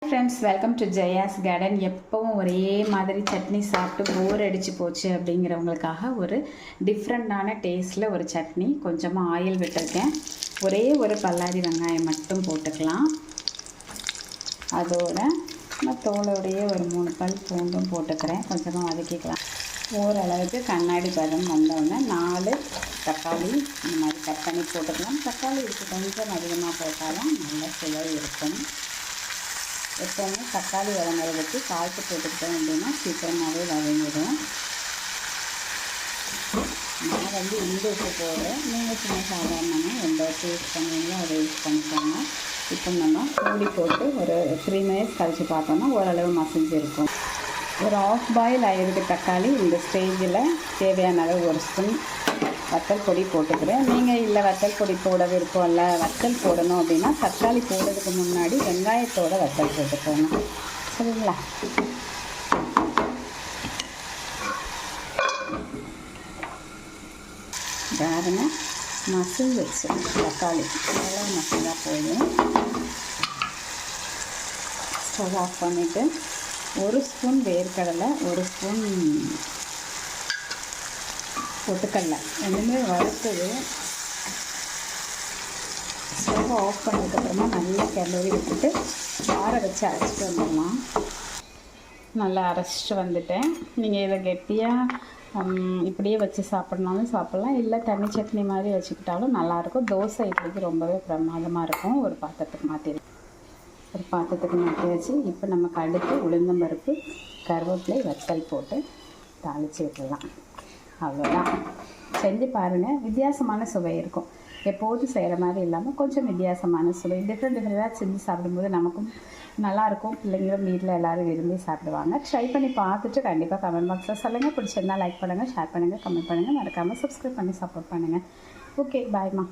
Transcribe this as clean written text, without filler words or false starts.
Friends, welcome to Jaya's garden. எப்பவும் ஒரே மாதிரி சட்னி சாப்பிட்டு போர் அடிச்சு போச்சு அப்படிங்கிறவங்களுக்காக ஒரு டிஃப்ரெண்ட்டான டேஸ்ட்டில் ஒரு சட்னி. கொஞ்சமாக ஆயில் விட்டுருக்கேன். ஒரே ஒரு பல்லாரி வெங்காயம் மட்டும் போட்டுக்கலாம். அதோட தோலோடையே ஒரு 3 பல் பூண்டும் போட்டுக்கிறேன். கொஞ்சமாக வதக்கிக்கலாம். ஓரளவுக்கு கண்ணாடி பதம் வந்தோடனே 4 தக்காளி இந்த மாதிரி கட் பண்ணி போட்டுக்கலாம். தக்காளி இதுக்கு கொஞ்சம் அதிகமாக போட்டாலும் நல்ல சுவை இருக்கும். எப்போவுமே தக்காளி வதங்குறதுக்கு காய்ச்சி போட்டுக்கிட்டோம் அப்படின்னா சீக்கிரமாகவே வதங்கிடும். நான் இந்த உப்பு போடுறேன். நீங்கள் சும்மா சாதாரணமாக எந்த யூஸ் பண்ணுவீங்களோ அதை யூஸ் பண்ணிக்கோங்க. இப்போ நம்ம மூடி போட்டு ஒரு 3 மினிட்ஸ் கழித்து பார்த்தோம்னா ஓரளவு மசிஞ்சிருக்கும். ஒரு ஆஃப் பாயில் ஆகிருக்கு தக்காளி. இந்த ஸ்டேஜில் தேவையான அளவு 1 ஸ்பூன் வத்தல் பொடி போட்டுக்கிறேன். நீங்கள் இல்லை வத்தல் பொடி போட விருப்பம் இல்லை, வத்தல் போடணும் அப்படின்னா தக்காளி போடுறதுக்கு முன்னாடி வெங்காயத்தோடு வத்தல் போட்டுக்கோங்க. சரிங்களா? பாருங்க, மசிஞ்சிருச்சு தக்காளி. நல்லா மசிஞ்சா போதும். ஸ்டவ் ஆஃப் பண்ணிவிட்டு 1 ஸ்பூன் வேர்க்கடலை, 1 ஸ்பூன் பொட்டுக்கடலை ரெண்டுமே வறுத்தது. ஸ்டவ் ஆஃப் பண்ணதுக்கப்புறமா நல்லா கிளறி விட்டுட்டு ஆற வச்சு அரைச்சிட்டு வந்துடலாம். நல்லா அரைச்சிட்டு வந்துட்டேன். நீங்கள் இதை கெட்டியாக இப்படியே வச்சு சாப்பிட்னாலும் சாப்பிட்லாம், இல்லை தண்ணி சட்னி மாதிரி வச்சுக்கிட்டாலும் நல்லாயிருக்கும். தோசை இட்லிக்கு ரொம்பவே பிரமாதமாக இருக்கும். ஒரு பாத்திரத்துக்கு மாற்றி வச்சு இப்போ நமக்கு அடுத்து உளுந்தம்பருப்பு, கருவேப்பிலை, வத்தல் போட்டு தாளித்து விட்டுடலாம். அவ்வளோதான். செஞ்சு பாருங்கள். வித்தியாசமான சுவை இருக்கும். எப்போதும் செய்கிற மாதிரி இல்லாமல் கொஞ்சம் வித்தியாசமான சுவை, டிஃப்ரெண்ட்டாக செஞ்சு சாப்பிடும்போது நமக்கும் நல்லாயிருக்கும். பிள்ளைங்களும் வீட்டில் எல்லோரும் விரும்பி சாப்பிடுவாங்க. ட்ரை பண்ணி பார்த்துட்டு கண்டிப்பாக கமெண்ட் பாக்ஸில் சொல்லுங்கள். பிடிச்சிருந்தால் லைக் பண்ணுங்கள், ஷேர் பண்ணுங்கள், கமெண்ட் பண்ணுங்கள். மறக்காமல் சப்ஸ்கிரைப் பண்ணி சப்போர்ட் பண்ணுங்கள். ஓகே, பாய்மா.